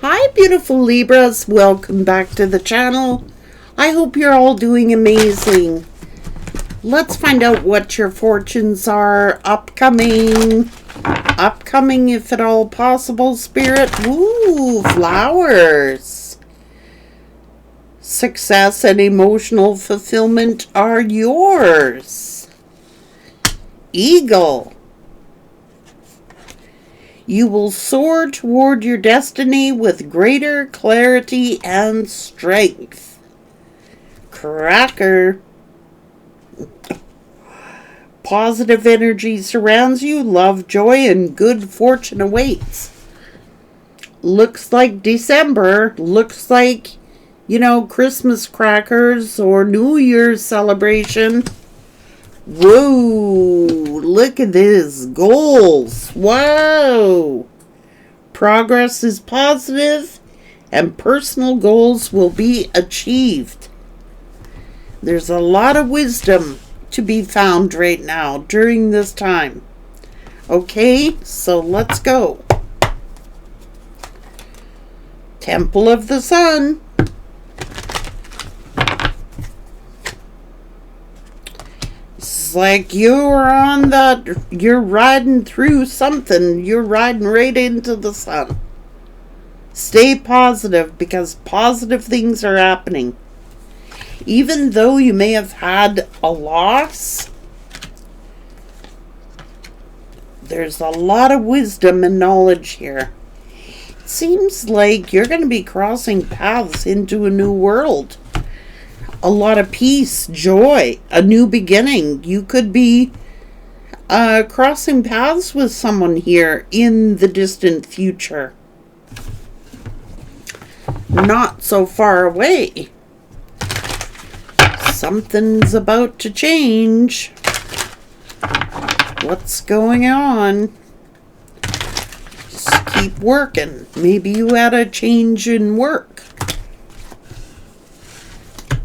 Hi, beautiful Libras. Welcome back to the channel. I hope you're all doing amazing. Let's find out what your fortunes are upcoming. Upcoming, if at all possible, Spirit. Ooh, flowers. Success and emotional fulfillment are yours. Eagle. You will soar toward your destiny with greater clarity and strength. Cracker. Positive energy surrounds you. Love, joy, and good fortune awaits. Looks like December. Looks like, Christmas crackers or New Year's celebration. Whoa, look at this. Goals. Whoa. Progress is positive and personal goals will be achieved. There's a lot of wisdom to be found right now during this time. Okay, so let's go. Temple of the Sun. It's like you're riding through something. You're riding right into the sun. Stay positive because positive things are happening. Even though you may have had a loss, there's a lot of wisdom and knowledge here. It seems like you're going to be crossing paths into a new world. A lot of peace, joy, a new beginning. You could be crossing paths with someone here in the distant future. Not so far away. Something's about to change. What's going on? Just keep working. Maybe you had a change in work.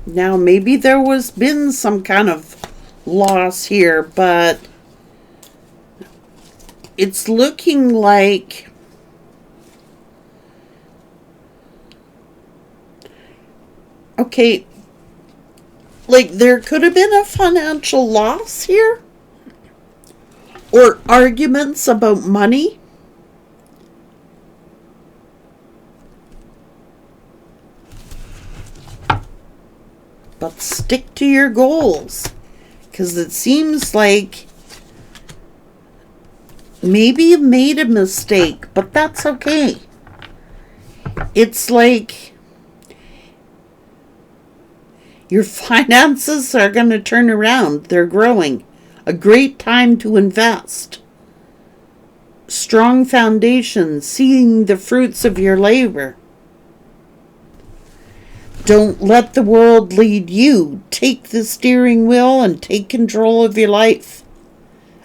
Now, maybe there was been some kind of loss here, but it's looking like there could have been a financial loss here or arguments about money. But stick to your goals, because it seems like maybe you made a mistake, but that's okay. It's like your finances are going to turn around. They're growing. A great time to invest. Strong foundation, seeing the fruits of your labor. Don't let the world lead you. Take the steering wheel and take control of your life.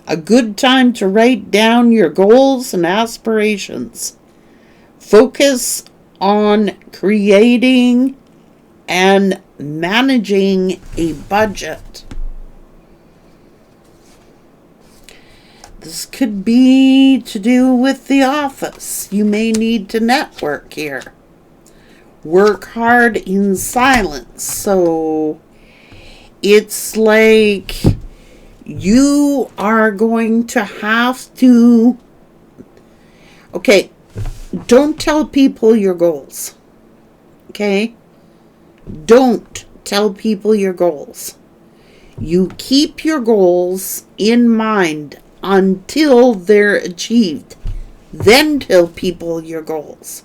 A good time to write down your goals and aspirations. Focus on creating and managing a budget. This could be to do with the office. You may need to network here. Work hard in silence. So it's like you are going to have to... Okay, don't tell people your goals. Okay? Don't tell people your goals. You keep your goals in mind until they're achieved. Then tell people your goals.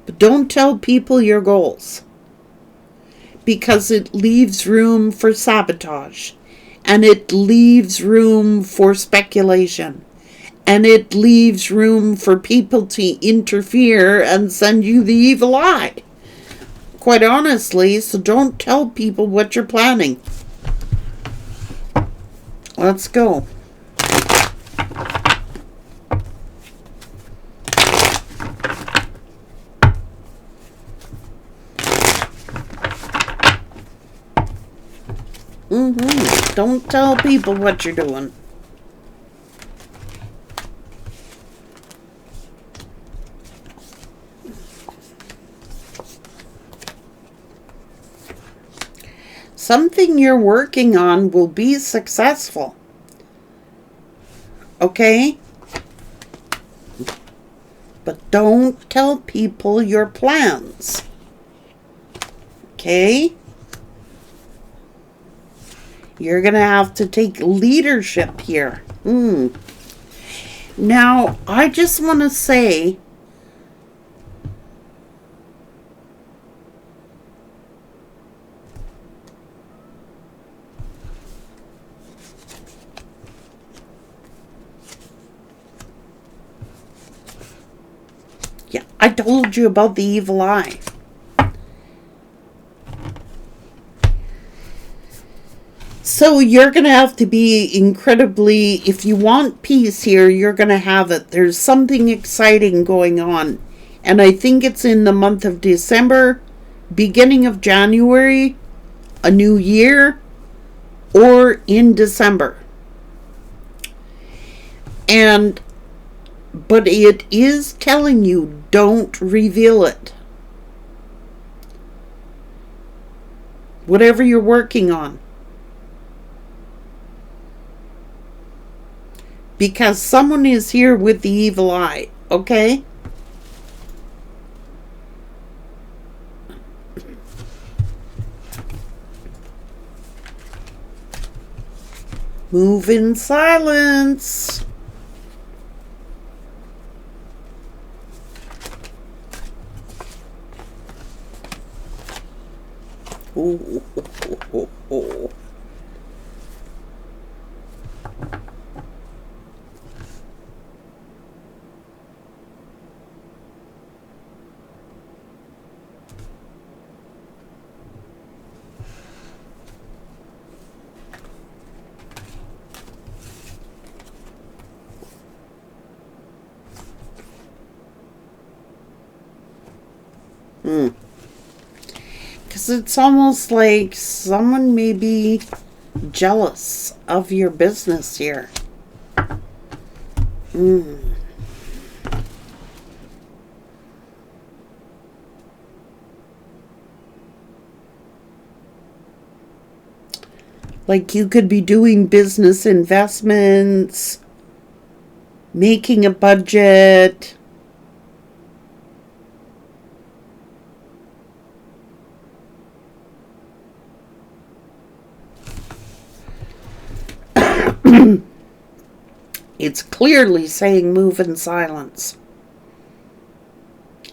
But don't tell people your goals, because it leaves room for sabotage, and it leaves room for speculation, and it leaves room for people to interfere and send you the evil eye. Quite honestly, so don't tell people what you're planning. Let's go. Don't tell people what you're doing. something you're working on will be successful. Okay? But don't tell people your plans. Okay? You're going to have to take leadership here. Now, I just want to say, yeah, I told you about the evil eye. So you're going to have to be incredibly, if you want peace here, you're going to have it. There's something exciting going on. And I think it's in the month of December, beginning of January, a new year, or in December. But it is telling you, don't reveal it. Whatever you're working on. Because someone is here with the evil eye, okay? Move in silence. Oh, oh, oh, oh. Because it's almost like someone may be jealous of your business here. Like you could be doing business investments, making a budget. It's clearly saying move in silence.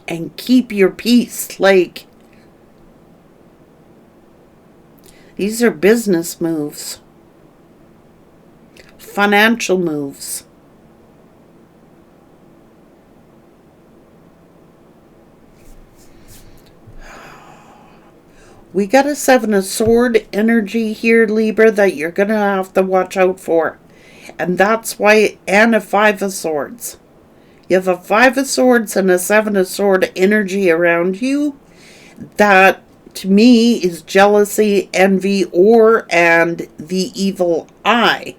And keep your peace. Like, these are business moves. Financial moves. We got a Seven of Swords energy here, Libra, that you're going to have to watch out for. And that's why, and a Five of Swords. You have a Five of Swords and a Seven of Swords energy around you. That, to me, is jealousy, envy, and the evil eye.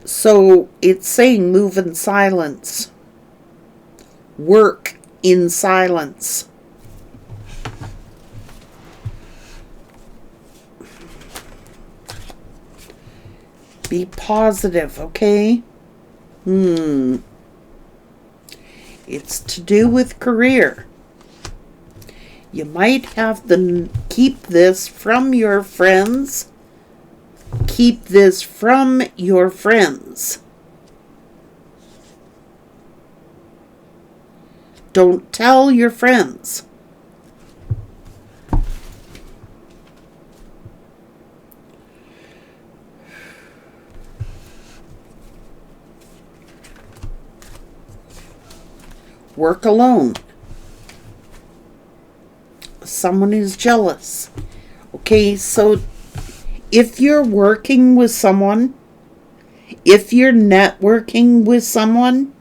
So, it's saying move in silence. Work in silence. Be positive, okay? It's to do with career. You might have to keep this from your friends. Keep this from your friends. Don't tell your friends. Work alone. Someone is jealous. Okay, so if you're working with someone, if you're networking with someone,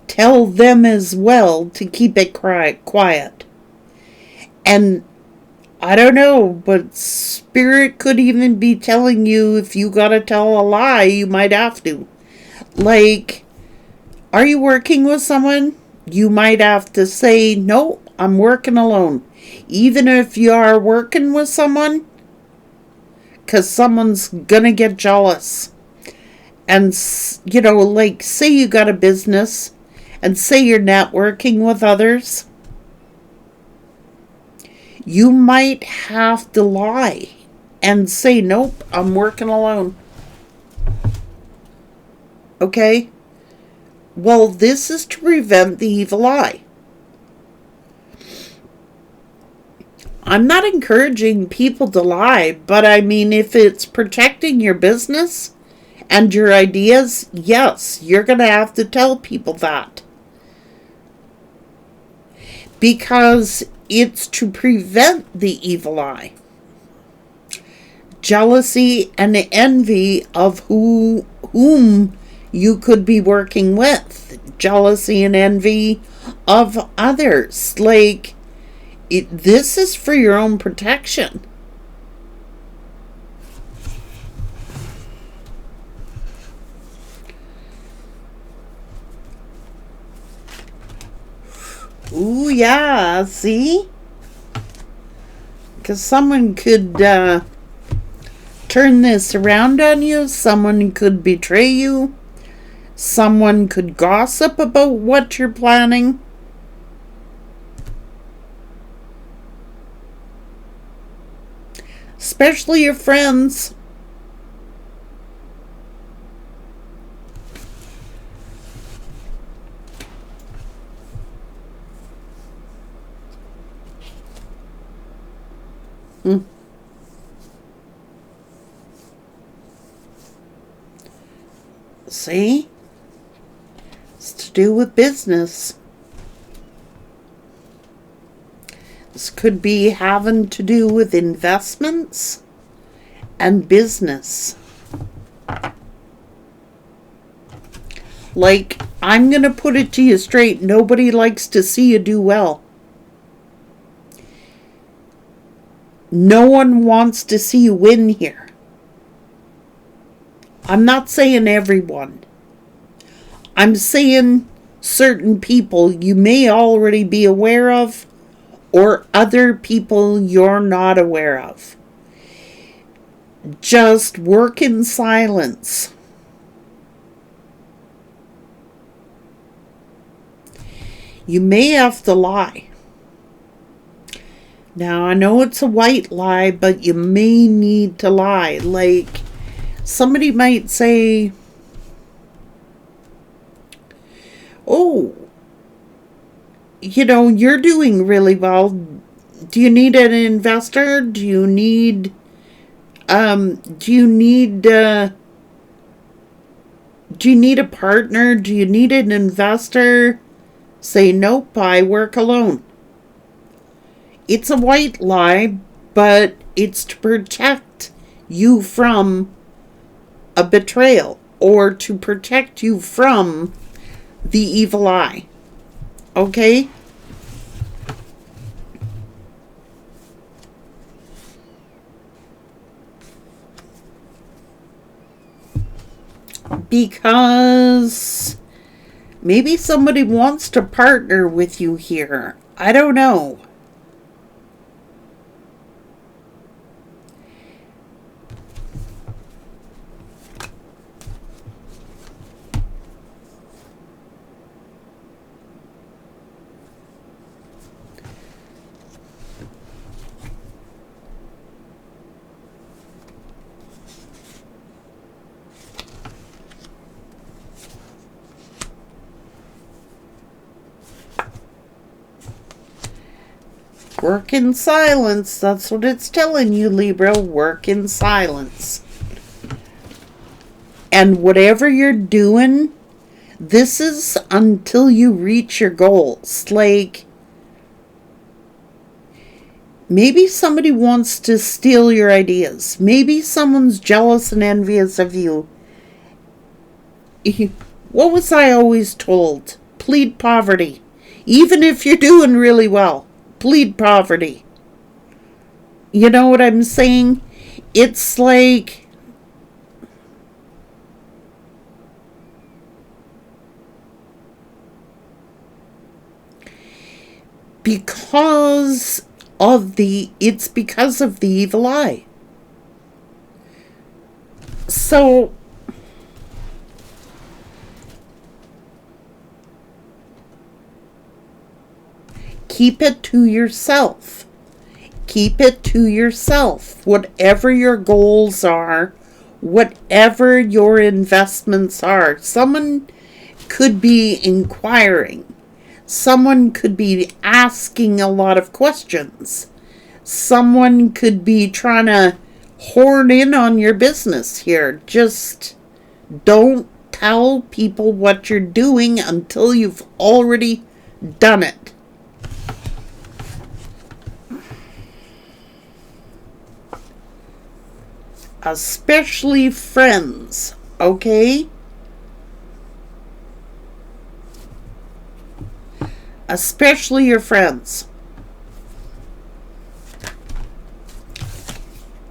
tell them as well to keep it quiet. And I don't know, but Spirit could even be telling you if you gotta tell a lie, you might have to. Like, are you working with someone? You might have to say, no, I'm working alone. Even if you are working with someone, because someone's gonna get jealous. And, like, say you got a business and say you're networking with others, you might have to lie and say, nope, I'm working alone. Okay? Well, this is to prevent the evil eye. I'm not encouraging people to lie, but I mean, if it's protecting your business and your ideas, yes, you're going to have to tell people that. Because it's to prevent the evil eye. Jealousy and envy of whom you could be working with. Jealousy and envy of others. Like, this is for your own protection. Ooh, yeah, see? Because someone could turn this around on you. Someone could betray you. Someone could gossip about what you're planning. Especially your friends. See? It's to do with business. This could be having to do with investments and business. Like, I'm going to put it to you straight. Nobody likes to see you do well. No one wants to see you win here. I'm not saying everyone. I'm saying certain people you may already be aware of, or other people you're not aware of. Just work in silence. You may have to lie. Now, I know it's a white lie, but you may need to lie. Like, somebody might say, oh, you're doing really well. Do you need an investor? Do you need a partner? Do you need an investor? Say, nope, I work alone. It's a white lie, but it's to protect you from a betrayal, or to protect you from the evil eye. Okay? Because maybe somebody wants to partner with you here. I don't know. Work in silence. That's what it's telling you, Libra. Work in silence. And whatever you're doing, this is until you reach your goals. Like, maybe somebody wants to steal your ideas. Maybe someone's jealous and envious of you. What was I always told? Plead poverty. Even if you're doing really well. Plead poverty. You know what I'm saying? It's like, it's because of the evil eye. So keep it to yourself. Keep it to yourself. Whatever your goals are, whatever your investments are. Someone could be inquiring. Someone could be asking a lot of questions. Someone could be trying to horn in on your business here. Just don't tell people what you're doing until you've already done it. Especially friends, okay? Especially your friends.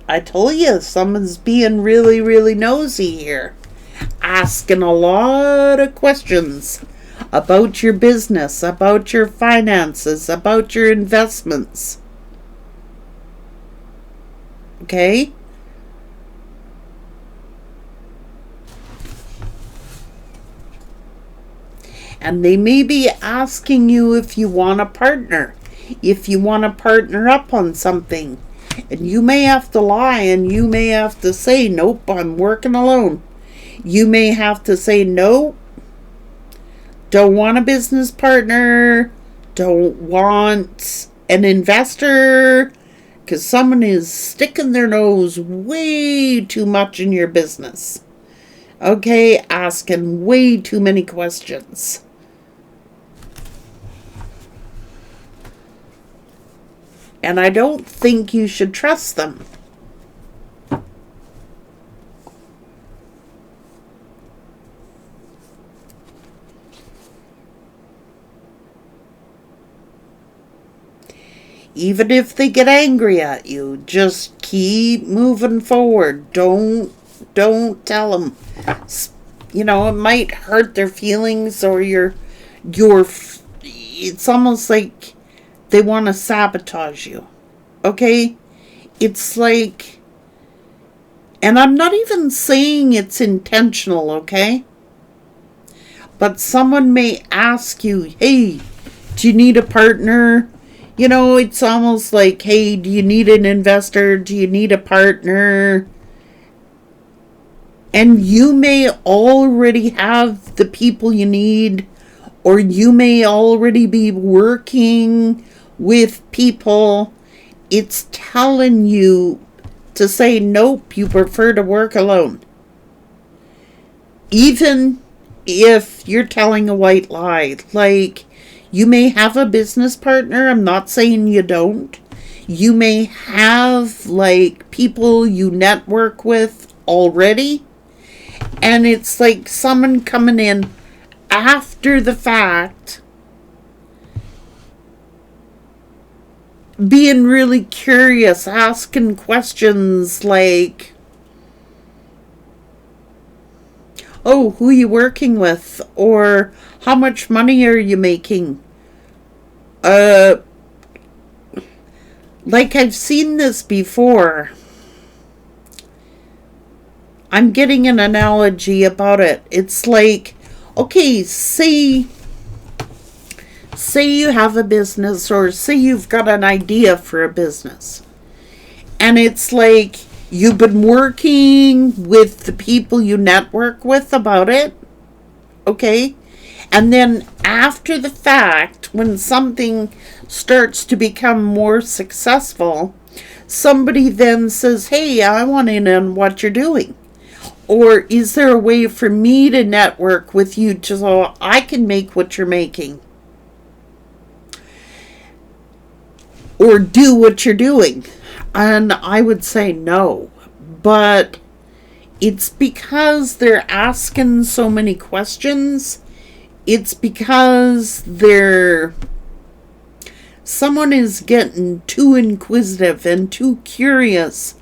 I told you, someone's being really, really nosy here. Asking a lot of questions about your business, about your finances, about your investments. Okay? And they may be asking you if you want a partner, if you want to partner up on something. And you may have to lie, and you may have to say, nope, I'm working alone. You may have to say, nope, don't want a business partner, don't want an investor, because someone is sticking their nose way too much in your business. Okay, asking way too many questions. And I don't think you should trust them. Even if they get angry at you, just keep moving forward. Don't tell them. You know, it might hurt their feelings, or it's almost like they want to sabotage you. Okay? It's like, and I'm not even saying it's intentional, okay? But someone may ask you, hey, do you need a partner? You know, it's almost like, hey, do you need an investor? Do you need a partner? And you may already have the people you need, or you may already be working with people. It's telling you to say, nope, you prefer to work alone. Even if you're telling a white lie, like, you may have a business partner. I'm not saying you don't. You may have, like, people you network with already. And it's like someone coming in after the fact, being really curious, asking questions like, oh, who are you working with? Or how much money are you making? Like, I've seen this before. I'm getting an analogy about it. It's like, okay, say you have a business, or say you've got an idea for a business. And it's like, you've been working with the people you network with about it. Okay? And then after the fact, when something starts to become more successful, somebody then says, hey, I want in on what you're doing. Or is there a way for me to network with you so I can make what you're making? Or do what you're doing? And I would say no. But it's because they're asking so many questions. It's because someone is getting too inquisitive and too curious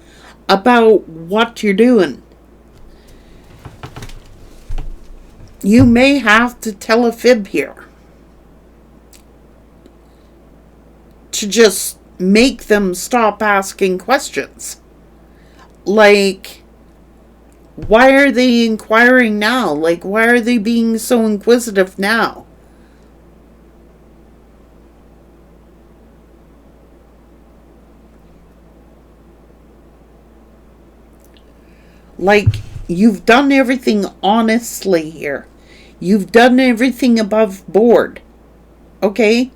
about what you're doing. You may have to tell a fib here. to just make them stop asking questions. Like, why are they inquiring now? Like, why are they being so inquisitive now? Like, you've done everything honestly here. You've done everything above board. Okay?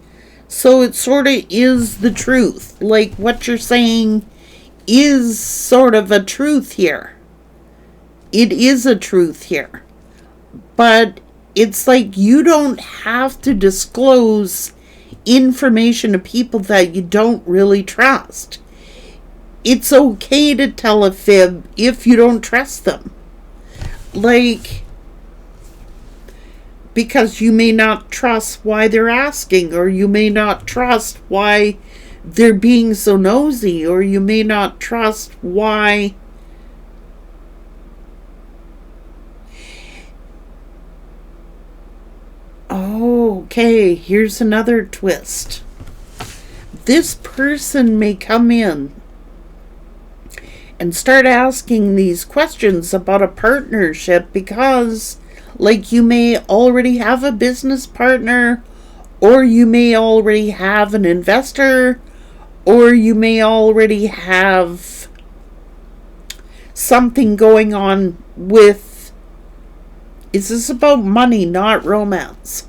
So it sort of is the truth. Like, what you're saying is sort of a truth here. It is a truth here. But it's like you don't have to disclose information to people that you don't really trust. It's okay to tell a fib if you don't trust them. Like, because you may not trust why they're asking, or you may not trust why they're being so nosy, or you may not trust why okay, here's another twist. This person may come in and start asking these questions about a partnership because, like, you may already have a business partner, or you may already have an investor, or you may already have something going on with, is this about money, not romance?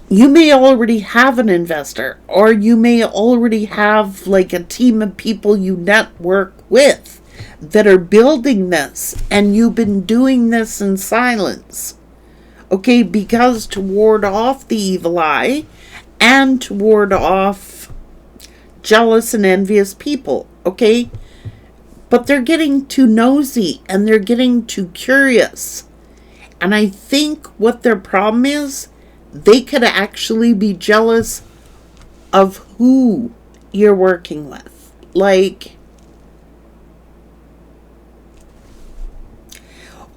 You may already have an investor, or you may already have like a team of people you network with that are building this, and you've been doing this in silence. Okay, because to ward off the evil eye and to ward off jealous and envious people. Okay, but they're getting too nosy and they're getting too curious. And I think what their problem is, they could actually be jealous of who you're working with. Like,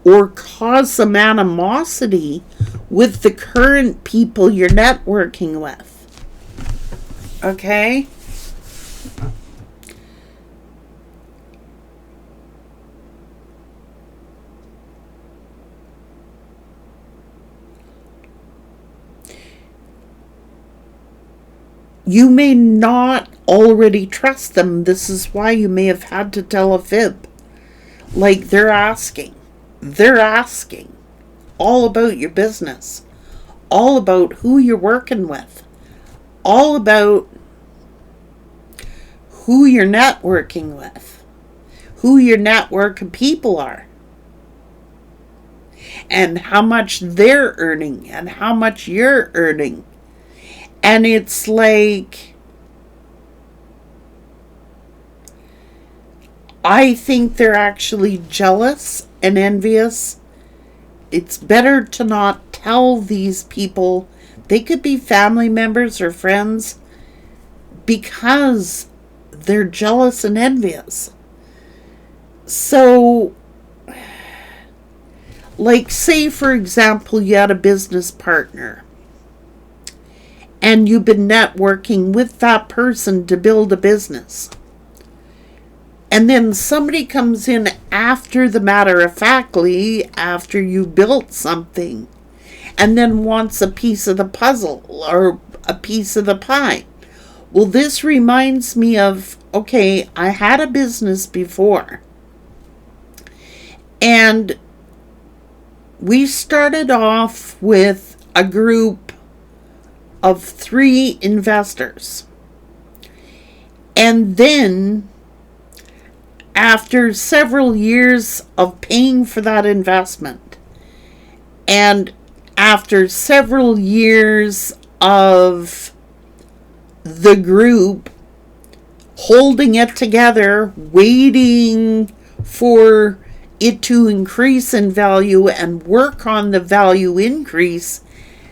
or cause some animosity with the current people you're networking with. Okay? You may not already trust them. This is why you may have had to tell a fib. Like, they're asking all about your business, all about who you're working with, all about who you're networking with, who your network of people are, and how much they're earning and how much you're earning. And it's like, I think they're actually jealous and envious. It's better to not tell these people. They could be family members or friends, because they're jealous and envious. So, like, say for example, you had a business partner and you've been networking with that person to build a business. And then somebody comes in after the matter of factly, after you built something, and then wants a piece of the puzzle or a piece of the pie. Well, this reminds me of, okay, I had a business before. And we started off with a group of 3 investors. And then, after several years of paying for that investment, and after several years of the group holding it together, waiting for it to increase in value and work on the value increase,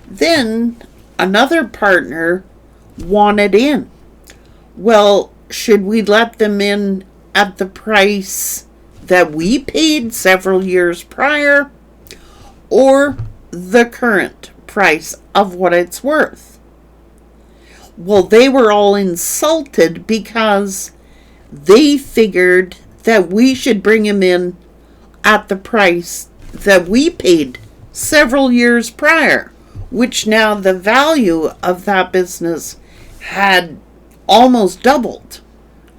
then another partner wanted in. Well, should we let them in at the price that we paid several years prior, or the current price of what it's worth? Well, they were all insulted because they figured that we should bring him in at the price that we paid several years prior, which now the value of that business had almost doubled.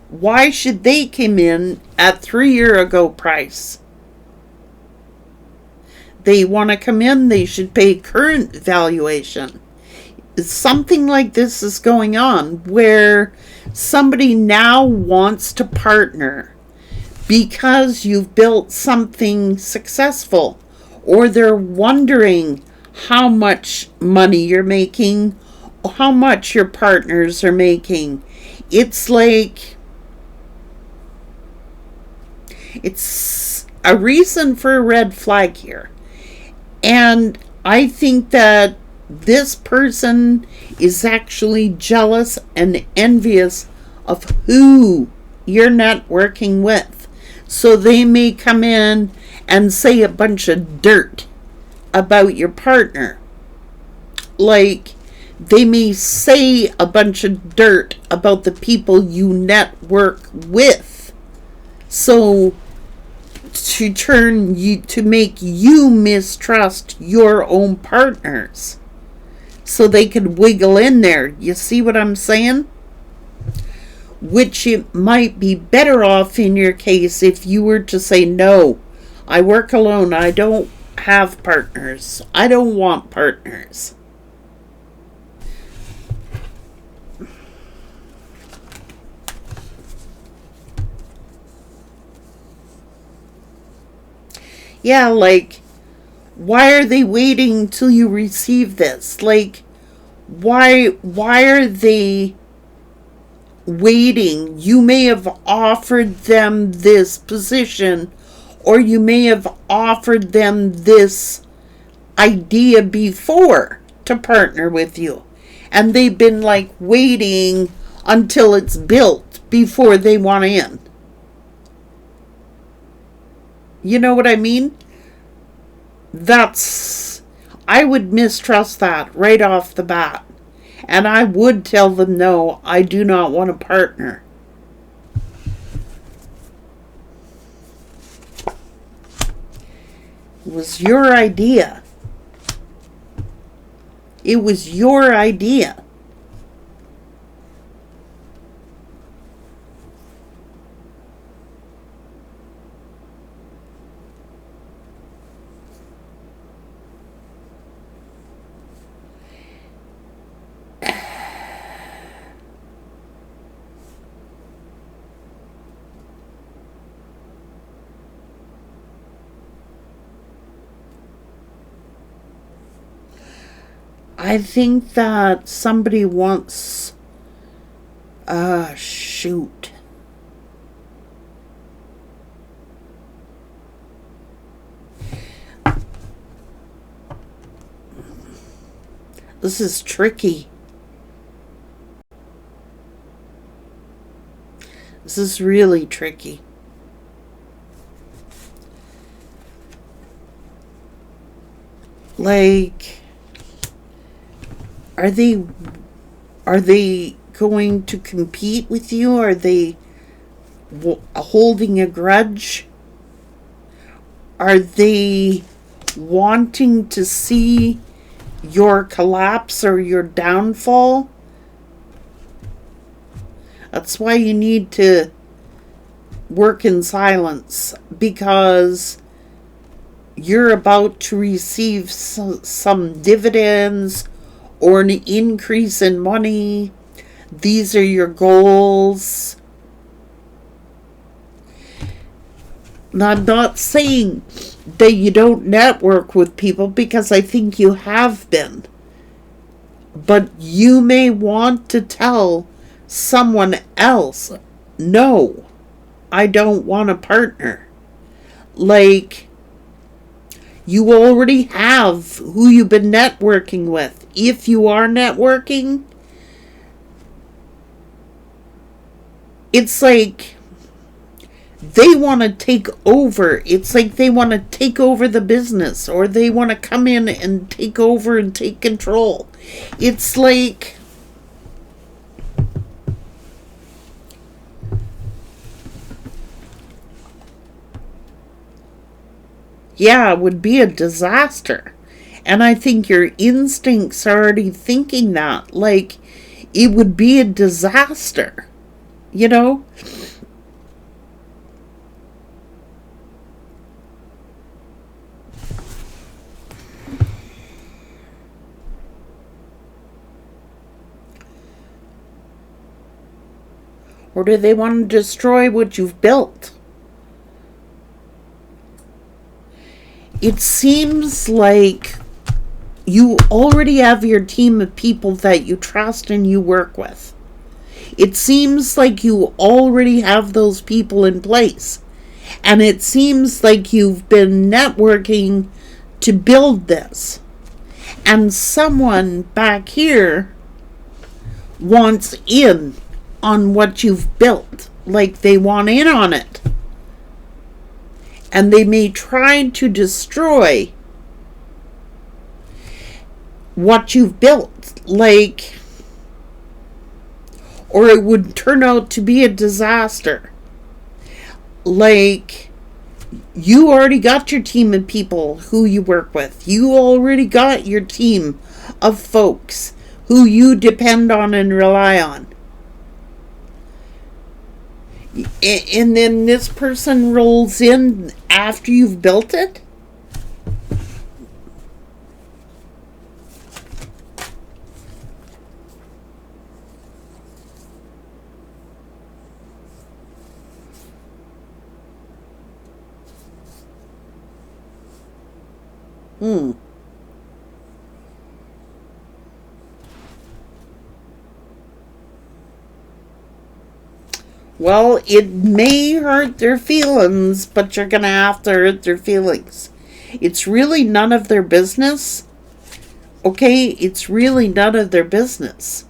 Why should they come in at 3 year ago price? They want to come in, they should pay current valuation. Something like this is going on where somebody now wants to partner because you've built something successful, or they're wondering how much money you're making, how much your partners are making. It's like, it's a reason for a red flag here. And I think that this person is actually jealous and envious of who you're networking with. So they may come in and say a bunch of dirt about your partner. Like, they may say a bunch of dirt about the people you network with. So to make you mistrust your own partners, so they could wiggle in there. You see what I'm saying? Which it might be better off in your case if you were to say, no, I work alone. I don't have partners. I don't want partners. Yeah, like, why are they waiting till you receive this? Like, why are they waiting? You may have offered them this position, or you may have offered them this idea before to partner with you, and they've been like waiting until it's built before they want in. You know what I mean? I would mistrust that right off the bat. And I would tell them, no, I do not want a partner. It was your idea. It was your idea. I think that somebody wants... shoot. This is tricky. This is really tricky. Like... Are they going to compete with you? Are they holding a grudge? Are they wanting to see your collapse or your downfall? That's why you need to work in silence, because you're about to receive some dividends or an increase in money. These are your goals. Now, I'm not saying that you don't network with people, because I think you have been. But you may want to tell someone else, no, I don't want a partner. Like, you already have who you've been networking with. If you are networking, it's like they want to take over. It's like they want to take over the business, or they want to come in and take over and take control. It's like Yeah, it would be a disaster. And I think your instincts are already thinking that. Like, it would be a disaster. You know? Or do they want to destroy what you've built? It seems like you already have your team of people that you trust and you work with. It seems like you already have those people in place. And it seems like you've been networking to build this. And someone back here wants in on what you've built. Like they want in on it. And they may try to destroy what you've built. Like, or it would turn out to be a disaster. Like, you already got your team of people who you work with. You already got your team of folks who you depend on and rely on. And then this person rolls in after you've built it? Well, it may hurt their feelings, but you're going to have to hurt their feelings. It's really none of their business. Okay? It's really none of their business.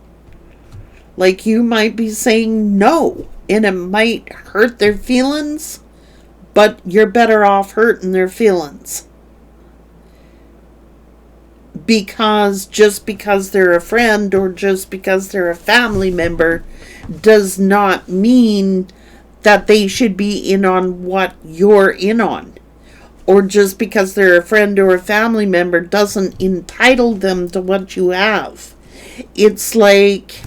Like, you might be saying no, and it might hurt their feelings, but you're better off hurting their feelings. Because just because they're a friend or just because they're a family member does not mean that they should be in on what you're in on. Or just because they're a friend or a family member doesn't entitle them to what you have. It's like,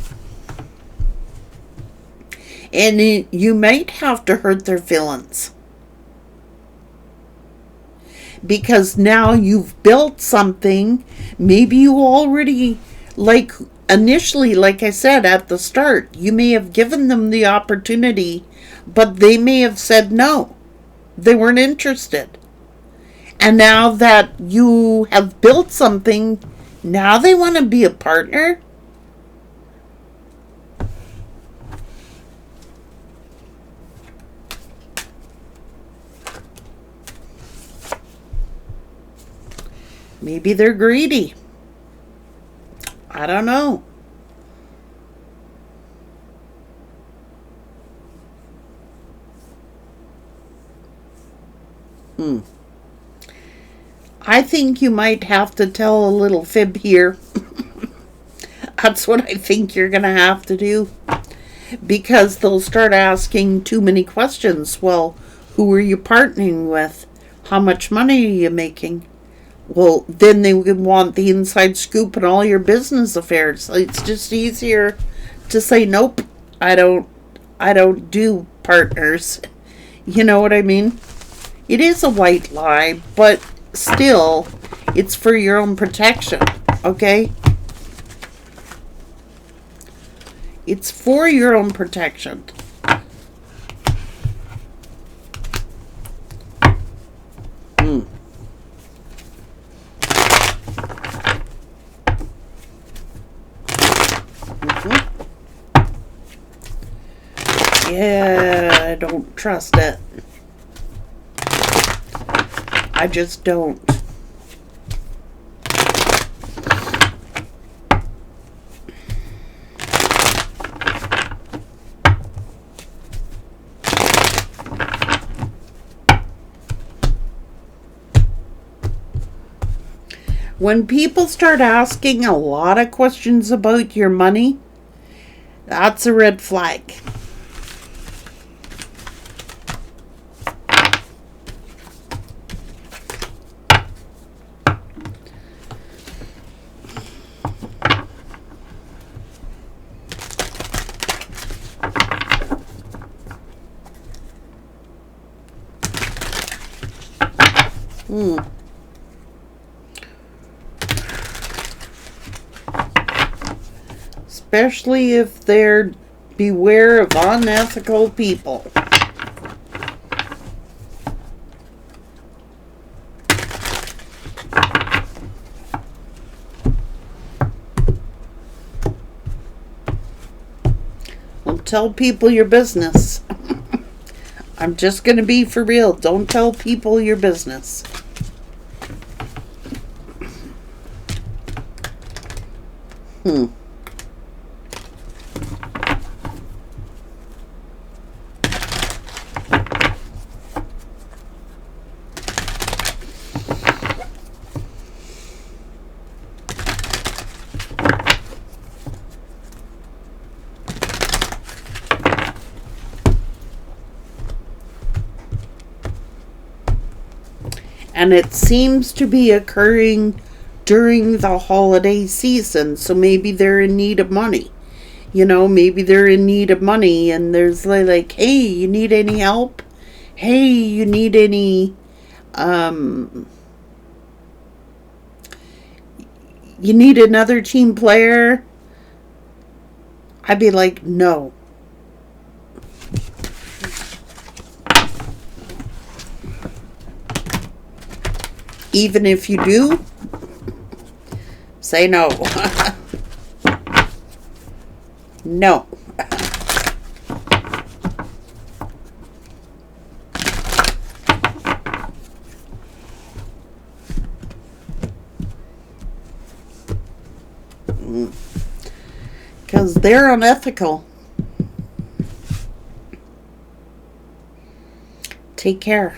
and you might have to hurt their feelings. Because now you've built something. Maybe you already, like initially, like I said at the start, you may have given them the opportunity, but they may have said no. They weren't interested. And now that you have built something, now they want to be a partner. Maybe they're greedy. I don't know. I think you might have to tell a little fib here. That's what I think you're going to have to do. Because they'll start asking too many questions. Well, who are you partnering with? How much money are you making? Well, then they would want the inside scoop and all your business affairs. It's just easier to say, nope, I don't do partners. You know what I mean? It is a white lie, but still, it's for your own protection, okay? It's for your own protection. Yeah, I don't trust it. I just don't. When people start asking a lot of questions about your money, that's a red flag. Especially if they're beware of unethical people. Don't tell people your business. I'm just going to be for real. Don't tell people your business. And it seems to be occurring during the holiday season. So maybe they're in need of money. You know, maybe they're in need of money and there's like, hey, you need any help? Hey, you need any, you need another team player? I'd be like, no. Even if you do, say no. No. Because they're unethical. Take care.